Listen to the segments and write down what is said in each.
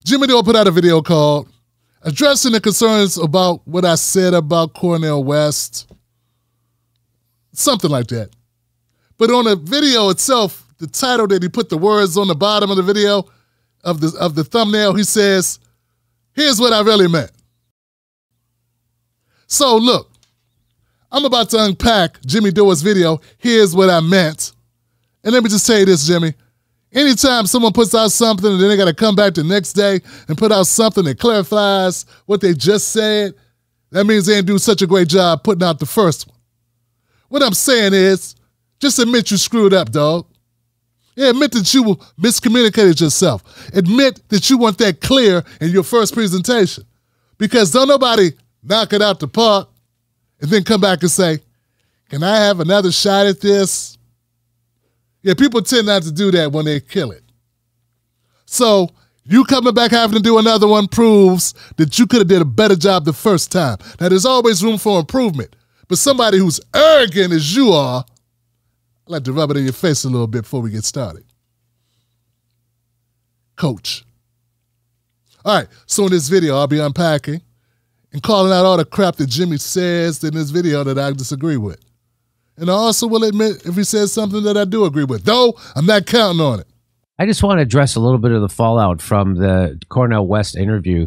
Jimmy Dore put out a video called Addressing the Concerns About What I Said About Cornel West. Something like that. But on the video itself, the title that he put the words on the bottom of the video, of the thumbnail, he says, here's what I really meant. So look, I'm about to unpack Jimmy Dore's video, here's what I meant. And let me just tell you this, Jimmy. Anytime someone puts out something and then they got to come back the next day and put out something that clarifies what they just said, that means they didn't do such a great job putting out the first one. What I'm saying is, just admit you screwed up, dog. Yeah, admit that you miscommunicated yourself. Admit that you weren't that clear in your first presentation. Because don't nobody knock it out the park and then come back and say, can I have another shot at this? Yeah, people tend not to do that when they kill it. So you coming back having to do another one proves that you could have did a better job the first time. Now, there's always room for improvement. But somebody who's arrogant as you are, I'd like to rub it in your face a little bit before we get started. Coach. All right, so in this video, I'll be unpacking and calling out all the crap that Jimmy says in this video that I disagree with. And I also will admit if he says something that I do agree with, though I'm not counting on it. I just want to address a little bit of the fallout from the Cornel West interview.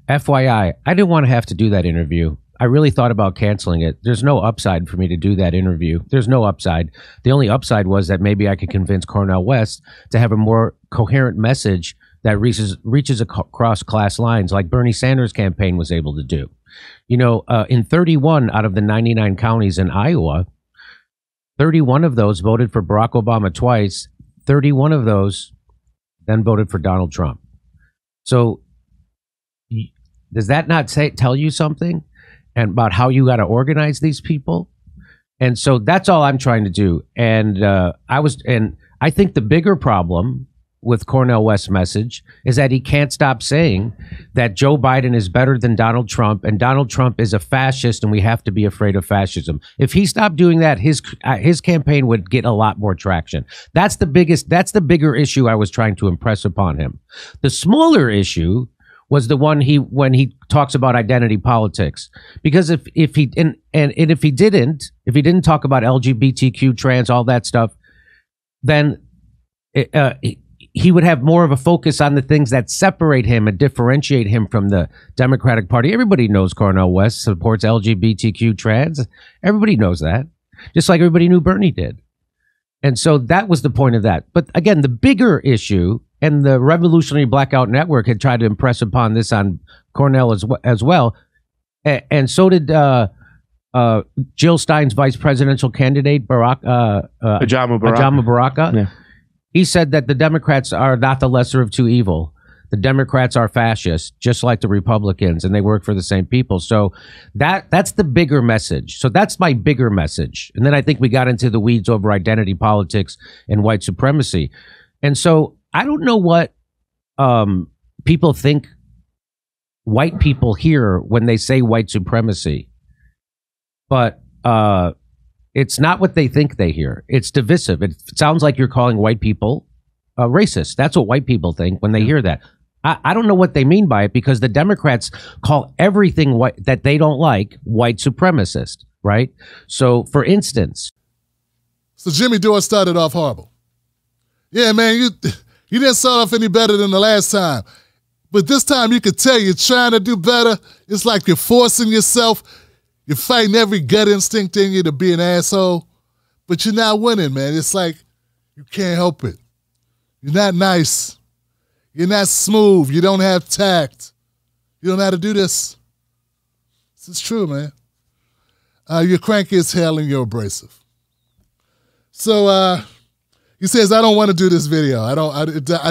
FYI, I didn't want to have to do that interview. I really thought about canceling it. There's no upside for me to do that interview. There's no upside. The only upside was that maybe I could convince Cornel West to have a more coherent message that reaches across class lines, like Bernie Sanders' campaign was able to do. You know, in 31 out of the 99 counties in Iowa, 31 of those voted for Barack Obama twice. 31 of those then voted for Donald Trump. So does that not tell you something? And about how you got to organize these people? And so that's all I'm trying to do. And I think the bigger problem with Cornel West's message is that he can't stop saying that Joe Biden is better than Donald Trump and Donald Trump is a fascist and we have to be afraid of fascism. If he stopped doing that, his campaign would get a lot more traction. That's the bigger issue I was trying to impress upon him. The smaller issue was the one when he talks about identity politics, because if he didn't talk about LGBTQ, trans, all that stuff, then he would have more of a focus on the things that separate him and differentiate him from the Democratic Party. Everybody knows Cornel West supports LGBTQ, trans. Everybody knows that, just like everybody knew Bernie did. And so that was the point of that. But again, the bigger issue, and the Revolutionary Blackout Network had tried to impress upon this on Cornel as well. And so did Jill Stein's vice presidential candidate, Pajama Baraka. Yeah. He said that the Democrats are not the lesser of two evil. The Democrats are fascists, just like the Republicans, and they work for the same people. So that's the bigger message. So that's my bigger message. And then I think we got into the weeds over identity politics and white supremacy. And so I don't know what people think white people hear when they say white supremacy, but it's not what they think they hear. It's divisive. It sounds like you're calling white people racist. That's what white people think when they hear that. I don't know what they mean by it, because the Democrats call everything white that they don't like white supremacist, right? So, for instance. So Jimmy Dore started off horrible. Yeah, man, you didn't start off any better than the last time. But this time you could tell you're trying to do better. It's like you're forcing yourself. You're fighting every gut instinct in you to be an asshole. But you're not winning, man. It's like you can't help it. You're not nice. You're not smooth. You don't have tact. You don't know how to do this. This is true, man. You're cranky as hell and you're abrasive. So, he says, I don't want to do this video.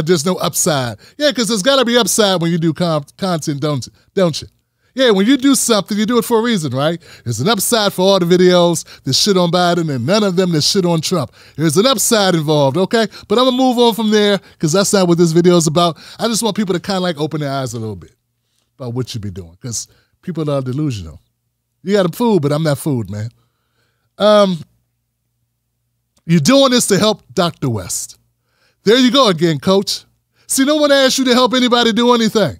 There's no upside. Yeah, because there's got to be upside when you do content, don't you? Yeah, when you do something, you do it for a reason, right? There's an upside for all the videos that shit on Biden and none of them that shit on Trump. There's an upside involved, okay? But I'm going to move on from there because that's not what this video is about. I just want people to kind of like open their eyes a little bit about what you be doing, because people are delusional. You got them fooled, but I'm not fooled, man. You're doing this to help Dr. West. There you go again, coach. See, no one asked you to help anybody do anything.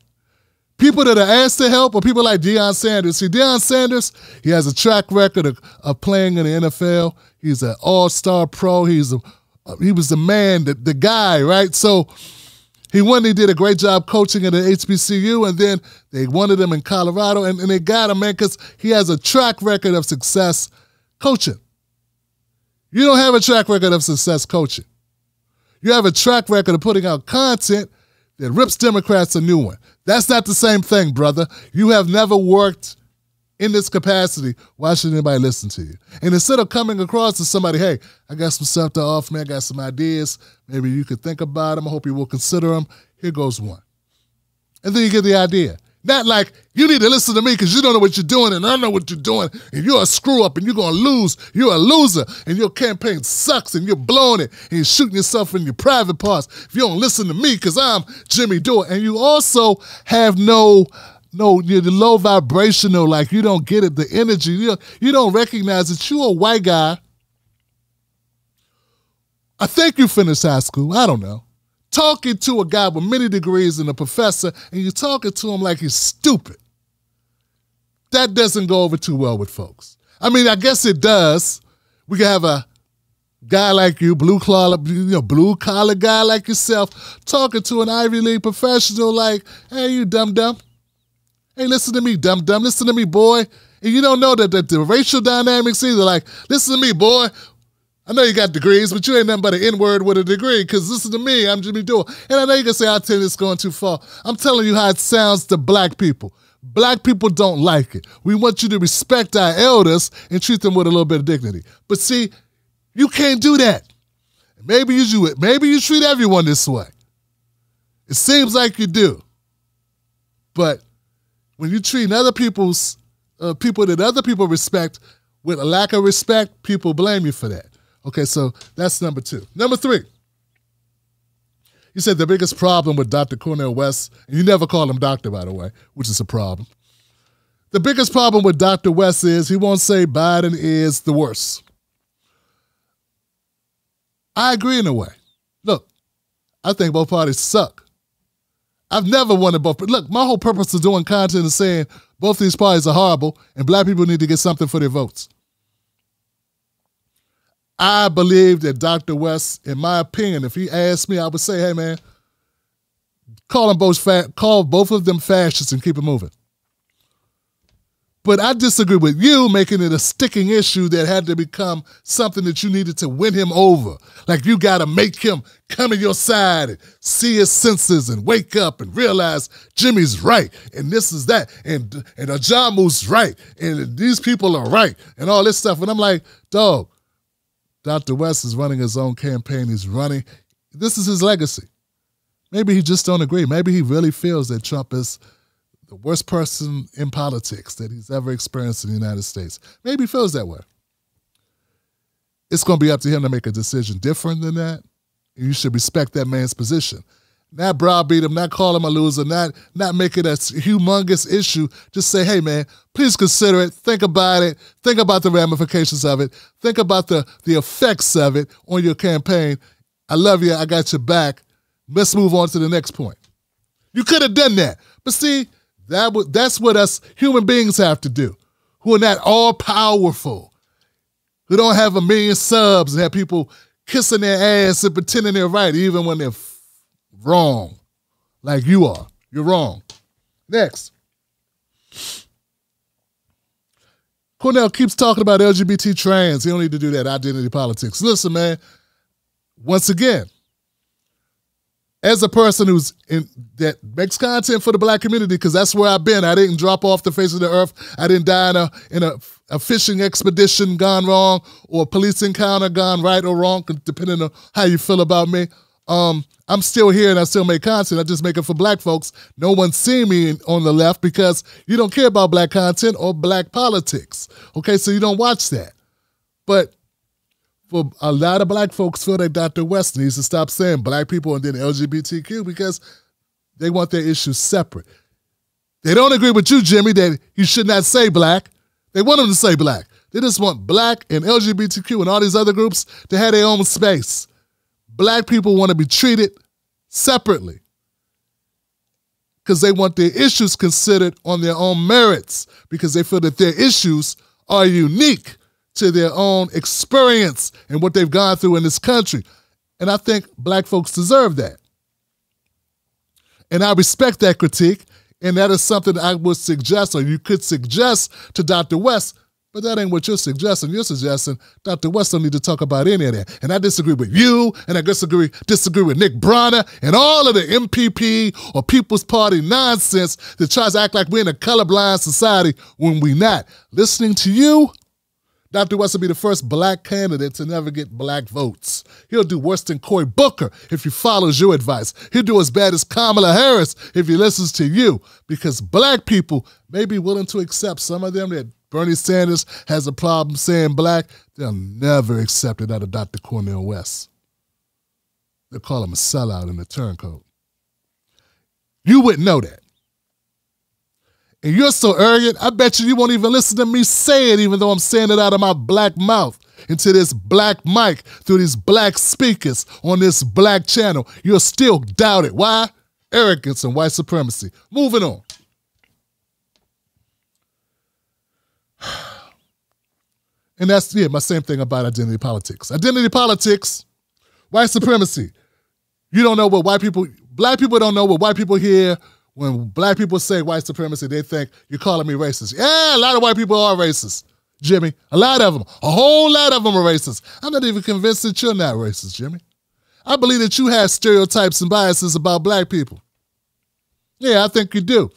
People that are asked to help are people like Deion Sanders. See, Deion Sanders, he has a track record of playing in the NFL. He's an all-star pro. He was the man, the guy, right? So he did a great job coaching at the HBCU, and then they wanted him in Colorado, and they got him, man, because he has a track record of success coaching. You don't have a track record of success coaching. You have a track record of putting out content that rips Democrats a new one. That's not the same thing, brother. You have never worked in this capacity. Why should anybody listen to you? And instead of coming across to somebody, hey, I got some stuff to offer, man, I got some ideas. Maybe you could think about them. I hope you will consider them. Here goes one. And then you get the idea. Not like, you need to listen to me because you don't know what you're doing and I know what you're doing and you're a screw-up and you're going to lose. You're a loser and your campaign sucks and you're blowing it and you're shooting yourself in your private parts if you don't listen to me because I'm Jimmy Dore. And you also have you're low vibrational, like you don't get it, the energy. You don't recognize that you're a white guy. I think you finished high school. I don't know. Talking to a guy with many degrees and a professor, and you're talking to him like he's stupid. That doesn't go over too well with folks. I mean, I guess it does. We can have a guy like you, blue collar guy like yourself, talking to an Ivy League professional like, hey, you dumb. Hey, listen to me, dumb. Listen to me, boy. And you don't know that the racial dynamics either. Like, listen to me, boy. I know you got degrees, but you ain't nothing but an N-word with a degree, because listen to me, I'm Jimmy Dore. And I know you can say, I tell you it's going too far. I'm telling you how it sounds to black people. Black people don't like it. We want you to respect our elders and treat them with a little bit of dignity. But see, you can't do that. Maybe you do it. Maybe you treat everyone this way. It seems like you do. But when you treat other people's people that other people respect with a lack of respect, people blame you for that. Okay, so that's number 2. Number 3. You said the biggest problem with Dr. Cornel West, and you never call him doctor, by the way, which is a problem. The biggest problem with Dr. West is he won't say Biden is the worst. I agree in a way. Look, I think both parties suck. I've never wanted both. Look, my whole purpose of doing content is saying both these parties are horrible and black people need to get something for their votes. I believe that Dr. West, in my opinion, if he asked me, I would say, hey, man, call both of them fascists and keep it moving. But I disagree with you making it a sticking issue that had to become something that you needed to win him over. Like you got to make him come to your side and see his senses and wake up and realize Jimmy's right and this is that and Ajamu's right and these people are right and all this stuff. And I'm like, dog, Dr. West is running his own campaign. This is his legacy. Maybe he just don't agree. Maybe he really feels that Trump is the worst person in politics that he's ever experienced in the United States. Maybe he feels that way. It's going to be up to him to make a decision different than that. And you should respect that man's position. Not browbeat him, not call him a loser, not make it a humongous issue. Just say, hey, man, please consider it. Think about it. Think about the ramifications of it. Think about the effects of it on your campaign. I love you. I got your back. Let's move on to the next point. You could have done that. But see, that's what us human beings have to do, who are not all-powerful, who don't have 1 million subs and have people kissing their ass and pretending they're right even when they're wrong, like you are. You're wrong. Next. Cornel keeps talking about LGBT trans. He don't need to do that identity politics. Listen, man, once again, as a person that makes content for the black community, because that's where I've been. I didn't drop off the face of the earth. I didn't die in a fishing expedition gone wrong or a police encounter gone right or wrong, depending on how you feel about me. I'm still here and I still make content. I just make it for black folks. No one's seen me on the left because you don't care about black content or black politics. Okay, so you don't watch that. But for a lot of black folks feel that Dr. West needs to stop saying black people and then LGBTQ because they want their issues separate. They don't agree with you, Jimmy, that you should not say black. They want them to say black. They just want black and LGBTQ and all these other groups to have their own space. Black people want to be treated separately. because they want their issues considered on their own merits, because they feel that their issues are unique to their own experience and what they've gone through in this country. And I think black folks deserve that. And I respect that critique, and that is something I would suggest, or you could suggest to Dr. West, but that ain't what you're suggesting. You're suggesting Dr. West don't need to talk about any of that. And I disagree with you, and I disagree with Nick Bronner, and all of the MPP or People's Party nonsense that tries to act like we're in a colorblind society when we not. Listening to you, Dr. West will be the first black candidate to never get black votes. He'll do worse than Cory Booker if he follows your advice. He'll do as bad as Kamala Harris if he listens to you, because black people may be willing to accept some of them that Bernie Sanders has a problem saying black. They'll never accept it out of Dr. Cornel West. They'll call him a sellout in the turncoat. You wouldn't know that. And you're so arrogant, I bet you won't even listen to me say it, even though I'm saying it out of my black mouth into this black mic through these black speakers on this black channel. You'll still doubt it. Why? Arrogance and white supremacy. Moving on. And that's, my same thing about identity politics. Identity politics, white supremacy. You don't know what black people don't know what white people hear. When black people say white supremacy, they think you're calling me racist. Yeah, a lot of white people are racist, Jimmy. A lot of them. A whole lot of them are racist. I'm not even convinced that you're not racist, Jimmy. I believe that you have stereotypes and biases about black people. Yeah, I think you do.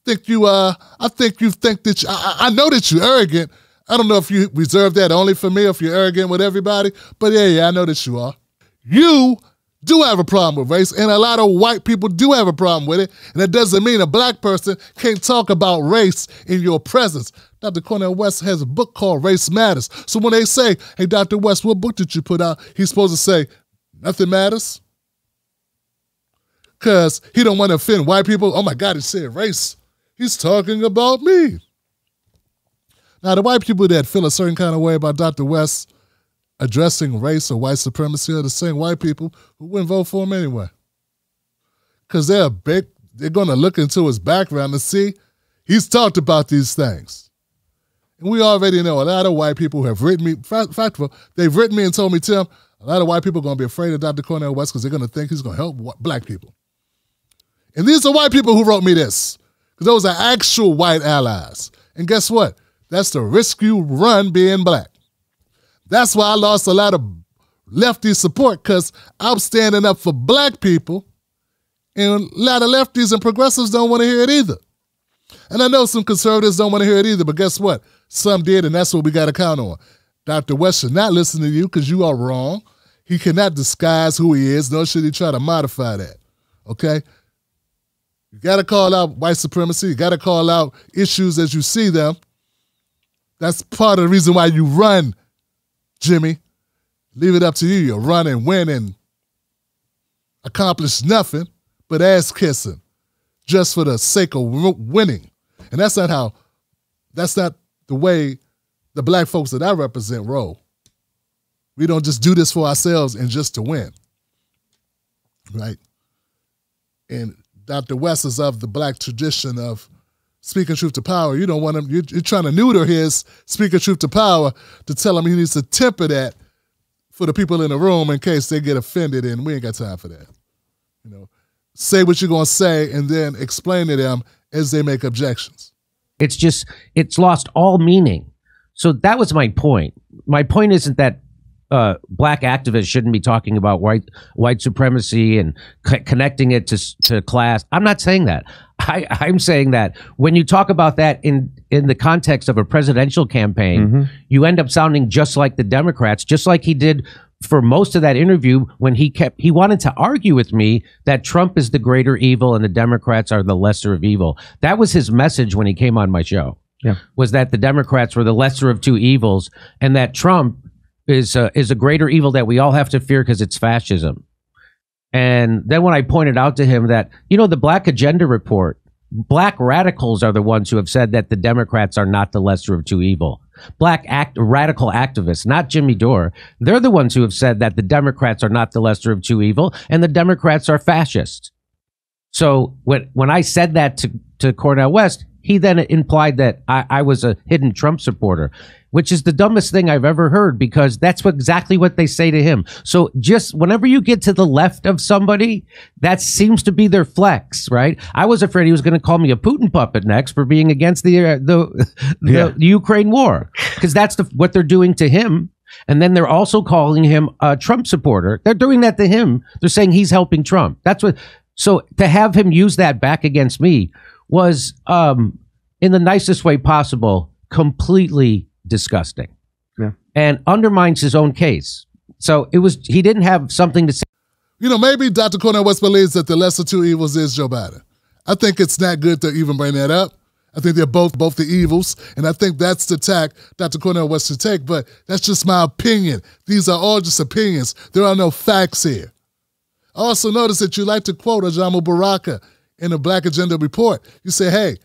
I think you think that I know that you're arrogant. I don't know if you reserve that only for me or if you're arrogant with everybody, but yeah, I know that you are. You do have a problem with race, and a lot of white people do have a problem with it, and that doesn't mean a black person can't talk about race in your presence. Dr. Cornel West has a book called Race Matters. So when they say, hey, Dr. West, what book did you put out? He's supposed to say, nothing matters? Because he don't want to offend white people. Oh my God, he said race. He's talking about me. Now, the white people that feel a certain kind of way about Dr. West addressing race or white supremacy are the same white people who wouldn't vote for him anyway. Because they're going to look into his background and see he's talked about these things. And we already know a lot of white people who have written me, fact of all, they've written me and told me, Tim, a lot of white people are going to be afraid of Dr. Cornel West because they're going to think he's going to help black people. And these are white people who wrote me this, because those are actual white allies. And guess what? That's the risk you run being black. That's why I lost a lot of lefty support, because I'm standing up for black people, and a lot of lefties and progressives don't want to hear it either. And I know some conservatives don't want to hear it either, but guess what? Some did, and that's what we got to count on. Dr. West should not listen to you because you are wrong. He cannot disguise who he is, nor should he try to modify that, okay? You got to call out white supremacy. You got to call out issues as you see them. That's part of the reason why you run, Jimmy. Leave it up to you. You run and win and accomplish nothing but ass kissing just for the sake of winning. And that's not the way the black folks that I represent roll. We don't just do this for ourselves and just to win, right? And Dr. West is of the black tradition of speaking truth to power. You don't want him, you're trying to neuter his speaking truth to power to tell him he needs to temper that for the people in the room in case they get offended, and we ain't got time for that. You know, say what you're going to say and then explain to them as they make objections. It's lost all meaning. So that was my point. My point isn't that black activists shouldn't be talking about white supremacy and connecting it to class. I'm not saying that. I'm saying that when you talk about that in the context of a presidential campaign, you end up sounding just like the Democrats, just like he did for most of that interview when he wanted to argue with me that Trump is the greater evil and the Democrats are the lesser of evil. That was his message when he came on my show. Yeah. Was that the Democrats were the lesser of two evils and that Trump is a greater evil that we all have to fear because it's fascism. And then when I pointed out to him that, the Black Agenda report, black radicals are the ones who have said that the Democrats are not the lesser of two evil. Radical activists, not Jimmy Dore. They're the ones who have said that the Democrats are not the lesser of two evil and the Democrats are fascist. So when I said that to Cornel West, he then implied that I was a hidden Trump supporter, which is the dumbest thing I've ever heard, because that's exactly what they say to him. So just whenever you get to the left of somebody, that seems to be their flex, right? I was afraid he was going to call me a Putin puppet next for being against the Ukraine war, because that's what they're doing to him. And then they're also calling him a Trump supporter. They're doing that to him. They're saying he's helping Trump. That's what. So to have him use that back against me was, in the nicest way possible, completely disgusting. Yeah. And undermines his own case. So he didn't have something to say. You know, maybe Dr. Cornel West believes that the lesser two evils is Joe Biden. I think it's not good to even bring that up. I think they're both the evils, and I think that's the tack Dr. Cornel West should take, but that's just my opinion. These are all just opinions. There are no facts here. I also noticed that you like to quote Ajamu Baraka in the Black Agenda report. You say, hey,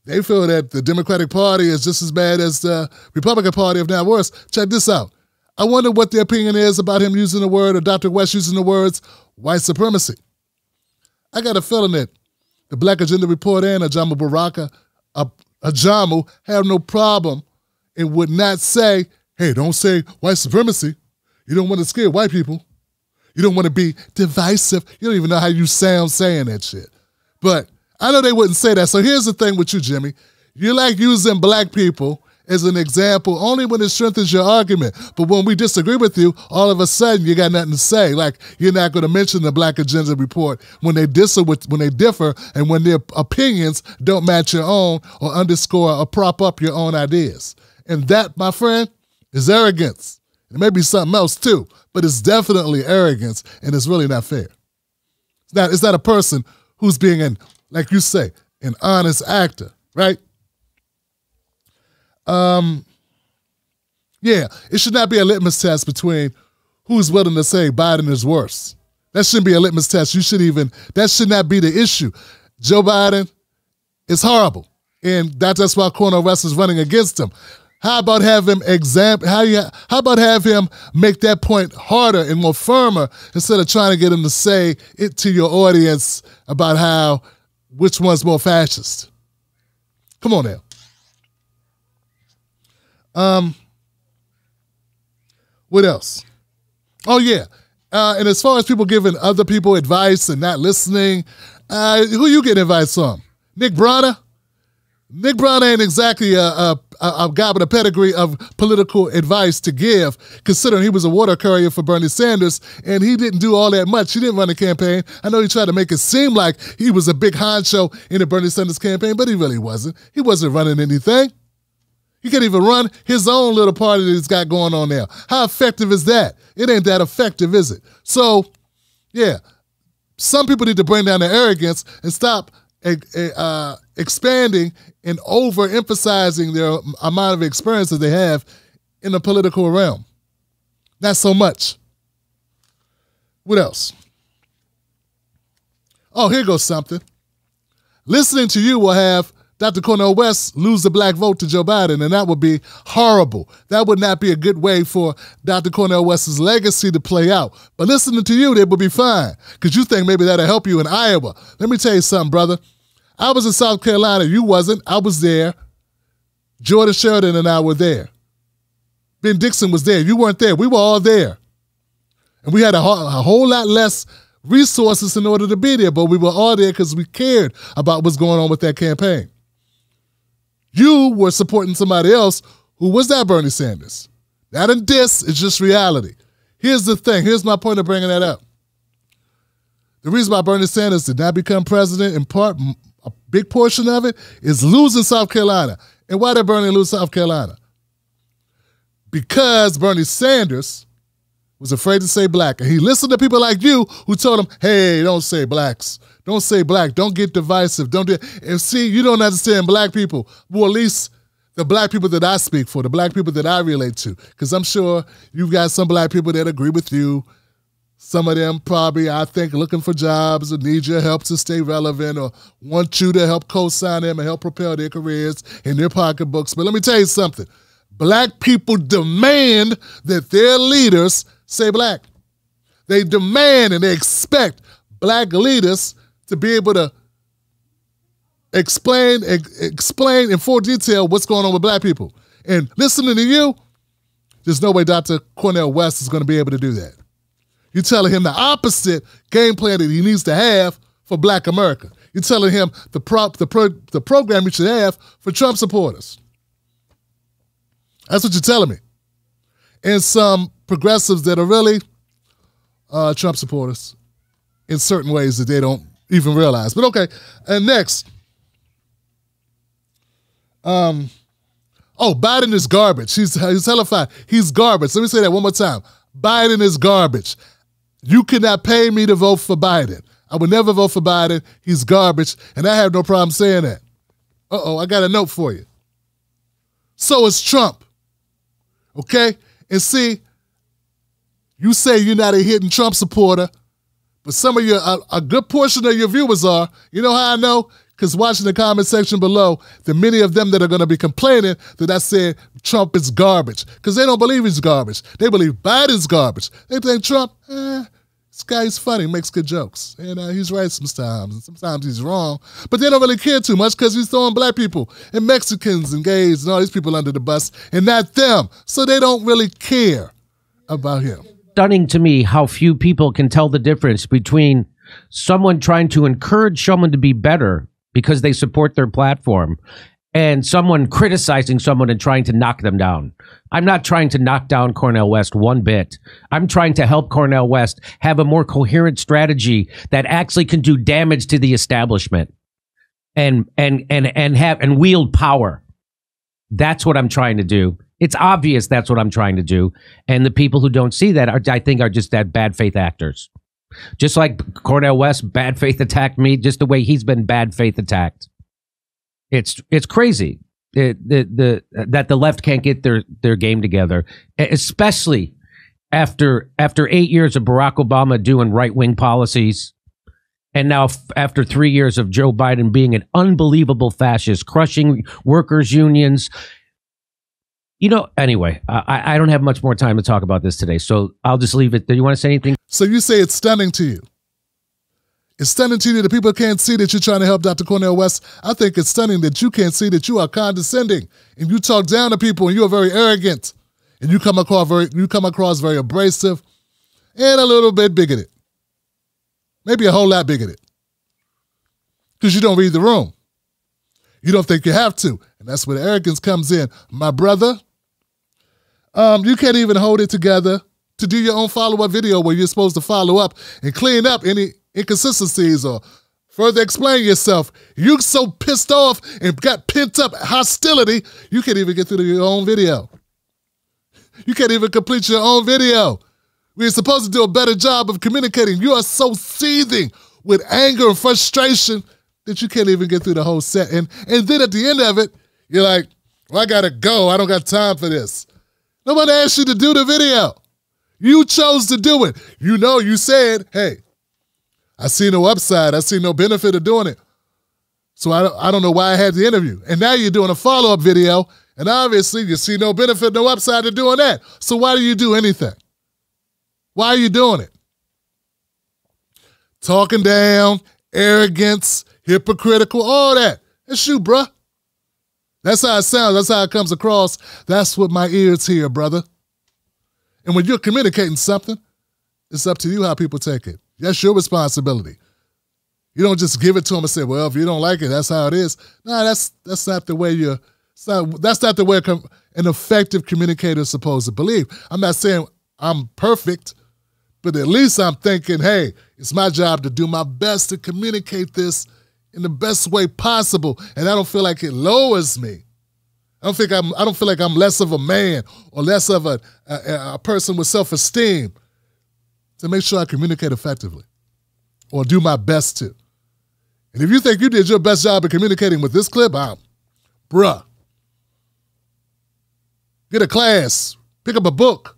they feel that the Democratic Party is just as bad as the Republican Party, if not worse. Check this out. I wonder what their opinion is about him using the word, or Dr. West using the words, white supremacy. I got a feeling that the Black Agenda report and Ajamu Baraka, Ajamu, have no problem and would not say, hey, don't say white supremacy. You don't want to scare white people. You don't want to be divisive. You don't even know how you sound saying that shit. But I know they wouldn't say that. So here's the thing with you, Jimmy. You like using black people as an example only when it strengthens your argument. But when we disagree with you, all of a sudden you got nothing to say. Like, you're not going to mention the Black Agenda report when they differ and when their opinions don't match your own or underscore or prop up your own ideas. And that, my friend, is arrogance. It may be something else too, but it's definitely arrogance, and it's really not fair. It's not a person who's being like you say, an honest actor, right? Yeah, it should not be a litmus test between who's willing to say Biden is worse. That shouldn't be a litmus test. That should not be the issue. Joe Biden is horrible, and that's why Cornel West is running against him. How about have him how about have him make that point harder and more firmer instead of trying to get him to say it to your audience about which one's more fascist? Come on now. What else? Oh, yeah. And as far as people giving other people advice and not listening, who you getting advice from? Nick Bronner? Nick Bronner ain't exactly a guy with a pedigree of political advice to give, considering he was a water courier for Bernie Sanders, and he didn't do all that much. He didn't run a campaign. I know he tried to make it seem like he was a big honcho in the Bernie Sanders campaign, but he really wasn't. He wasn't running anything. He can't even run his own little party that he's got going on now. How effective is that? It ain't that effective, is it? So, yeah, some people need to bring down their arrogance and stop expanding and overemphasizing their amount of experience that they have in the political realm. Not so much. What else? Oh, here goes something. Listening to you will have Dr. Cornel West lose the black vote to Joe Biden, and that would be horrible. That would not be a good way for Dr. Cornel West's legacy to play out. But listening to you, that would be fine, because you think maybe that'll help you in Iowa. Let me tell you something, brother. I was in South Carolina. You wasn't. I was there. Jordan Sheridan and I were there. Ben Dixon was there. You weren't there. We were all there. And we had a whole lot less resources in order to be there, but we were all there because we cared about what's going on with that campaign. You were supporting somebody else who was not Bernie Sanders. Not in diss, it's just reality. Here's the thing. Here's my point of bringing that up. The reason why Bernie Sanders did not become president, in part, a big portion of it, is losing South Carolina. And why did Bernie lose South Carolina? Because Bernie Sanders was afraid to say black. And he listened to people like you who told him, hey, don't say blacks. Don't say black. Don't get divisive. And see, you don't understand black people. Well, at least the black people that I speak for, the black people that I relate to. Because I'm sure you've got some black people that agree with you. Some of them probably, I think, looking for jobs or need your help to stay relevant or want you to help co-sign them and help propel their careers in their pocketbooks. But let me tell you something. Black people demand that their leaders say black. They demand and they expect black leaders to be able to explain in full detail what's going on with black people. And listening to you, there's no way Dr. Cornel West is going to be able to do that. You're telling him the opposite game plan that he needs to have for black America. You're telling him the program you should have for Trump supporters. That's what you're telling me. And some progressives that are really Trump supporters in certain ways that they don't even realize. But okay, and next. Biden is garbage. He's hellified. He's garbage. Let me say that one more time. Biden is garbage. You cannot pay me to vote for Biden. I would never vote for Biden. He's garbage, and I have no problem saying that. I got a note for you. So is Trump. Okay? And see, you say you're not a hidden Trump supporter, but some of a good portion of your viewers are. You know how I know? Because watching the comment section below, the many of them that are going to be complaining that I said Trump is garbage. Because they don't believe he's garbage. They believe Biden's garbage. They think Trump, this guy is funny, makes good jokes. And he's right sometimes, and sometimes he's wrong. But they don't really care too much because he's throwing black people and Mexicans and gays and all these people under the bus and not them. So they don't really care about him. Stunning to me how few people can tell the difference between someone trying to encourage someone to be better because they support their platform and someone criticizing someone and trying to knock them down. I'm not trying to knock down Cornel West one bit. I'm trying to help Cornel West have a more coherent strategy that actually can do damage to the establishment and wield power. That's what I'm trying to do. It's obvious that's what I'm trying to do. And the people who don't see that I think are just that bad faith actors. Just like Cornel West bad faith attacked me, just the way he's been bad faith attacked. It's crazy that the left can't get their game together, especially after 8 years of Barack Obama doing right-wing policies, and now after 3 years of Joe Biden being an unbelievable fascist, crushing workers' unions. You know, anyway, I don't have much more time to talk about this today, so I'll just leave it. Do you want to say anything? So you say it's stunning to you. It's stunning to you that people can't see that you're trying to help Dr. Cornel West. I think it's stunning that you can't see that you are condescending and you talk down to people and you are very arrogant and you come across very abrasive and a little bit bigoted. Maybe a whole lot bigoted. Because you don't read the room. You don't think you have to. And that's where the arrogance comes in. My brother, you can't even hold it together to do your own follow-up video where you're supposed to follow up and clean up any inconsistencies or further explain yourself. You're so pissed off and got pent-up hostility, you can't even get through your own video. You can't even complete your own video. We're supposed to do a better job of communicating. You are so seething with anger and frustration that you can't even get through the whole set. And then at the end of it, you're like, well, I gotta go. I don't got time for this. Nobody asked you to do the video. You chose to do it. You know, you said, hey, I see no upside. I see no benefit of doing it. So I don't know why I had the interview. And now you're doing a follow-up video, and obviously you see no benefit, no upside to doing that. So why do you do anything? Why are you doing it? Talking down, arrogance, hypocritical, all that. It's you, bruh. That's how it sounds. That's how it comes across. That's what my ears hear, brother. And when you're communicating something, it's up to you how people take it. That's your responsibility. You don't just give it to them and say, well, if you don't like it, that's how it is. No, that's not the way that's not the way an effective communicator is supposed to believe. I'm not saying I'm perfect, but at least I'm thinking, hey, it's my job to do my best to communicate this in the best way possible, and I don't feel like it lowers me. I don't feel like I'm less of a man or less of a person with self-esteem to make sure I communicate effectively or do my best to. And if you think you did your best job of communicating with this clip, bruh, get a class, pick up a book,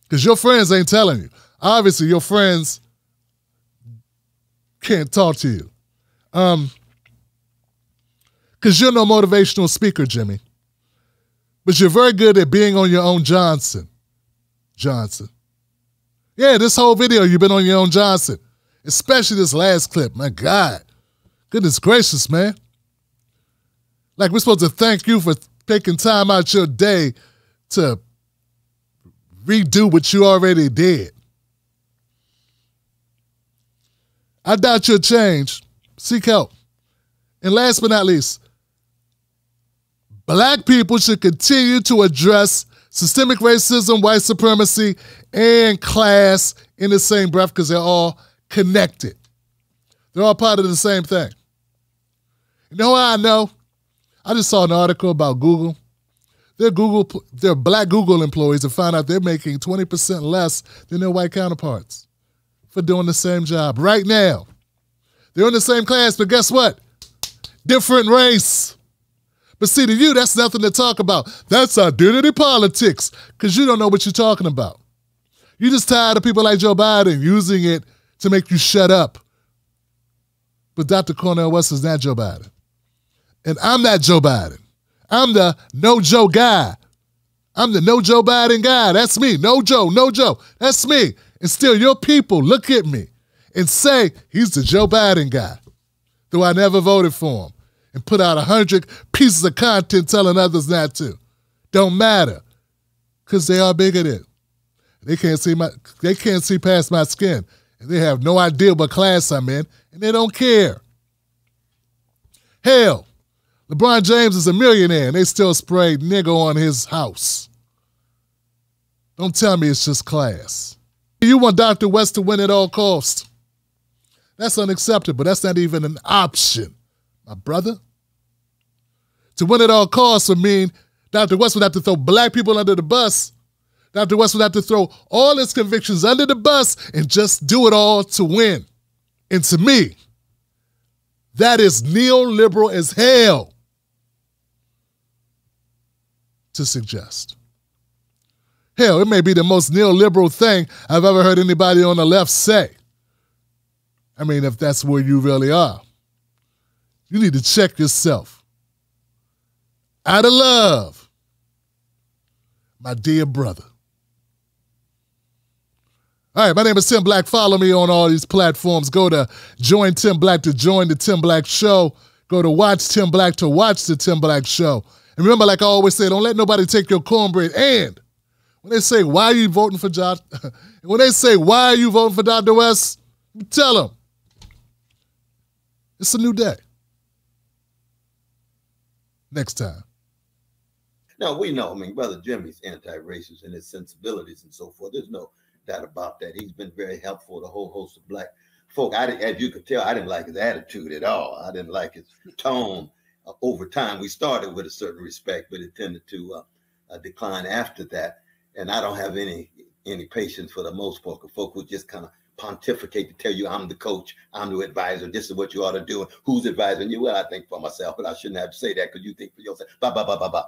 because your friends ain't telling you. Obviously, your friends can't talk to you. Because you're no motivational speaker, Jimmy. But you're very good at being on your own Johnson. Yeah, this whole video, you've been on your own Johnson. Especially this last clip. My God. Goodness gracious, man. Like we're supposed to thank you for taking time out your day to redo what you already did. I doubt you'll change. Seek help. And last but not least, black people should continue to address systemic racism, white supremacy, and class in the same breath because they're all connected. They're all part of the same thing. You know how I know? I just saw an article about Google. They're black Google employees that found out they're making 20% less than their white counterparts for doing the same job right now. They're in the same class, but guess what? Different race. But see, to you, that's nothing to talk about. That's identity politics, because you don't know what you're talking about. You're just tired of people like Joe Biden using it to make you shut up. But Dr. Cornel West is not Joe Biden. And I'm not Joe Biden. I'm the no Joe guy. I'm the no Joe Biden guy. That's me. No Joe, no Joe. That's me. And still your people look at me and say he's the Joe Biden guy, though I never voted for him and put out 100 pieces of content telling others not to. Don't matter, because they are bigoted. They can't see past my skin, and they have no idea what class I'm in, and they don't care. Hell, LeBron James is a millionaire, and they still spray nigger on his house. Don't tell me it's just class. You want Dr. West to win at all costs. That's unacceptable. That's not even an option, my brother. To win at all costs would mean Dr. West would have to throw black people under the bus. Dr. West would have to throw all his convictions under the bus and just do it all to win. And to me, that is neoliberal as hell to suggest. Hell, it may be the most neoliberal thing I've ever heard anybody on the left say. I mean, if that's where you really are. You need to check yourself. Out of love, my dear brother. All right, my name is Tim Black. Follow me on all these platforms. Go to Join Tim Black to join the Tim Black Show. Go to Watch Tim Black to watch the Tim Black Show. And remember, like I always say, don't let nobody take your cornbread. And when they say, why are you voting for John? When they say, why are you voting for Dr. West? You tell them, it's a new day. Next time. No, we know. I mean, Brother Jimmy's anti-racist and his sensibilities and so forth. There's no doubt about that. He's been very helpful to a whole host of black folk. As you could tell, I didn't like his attitude at all. I didn't like his tone. Over time, we started with a certain respect, but it tended to decline after that. And I don't have any patience for the most part of folk who just kind of pontificate to tell you I'm the coach, I'm the advisor, this is what you ought to do, and who's advising you? Well, I think for myself, but I shouldn't have to say that because you think for yourself. Blah, blah, blah, blah, blah.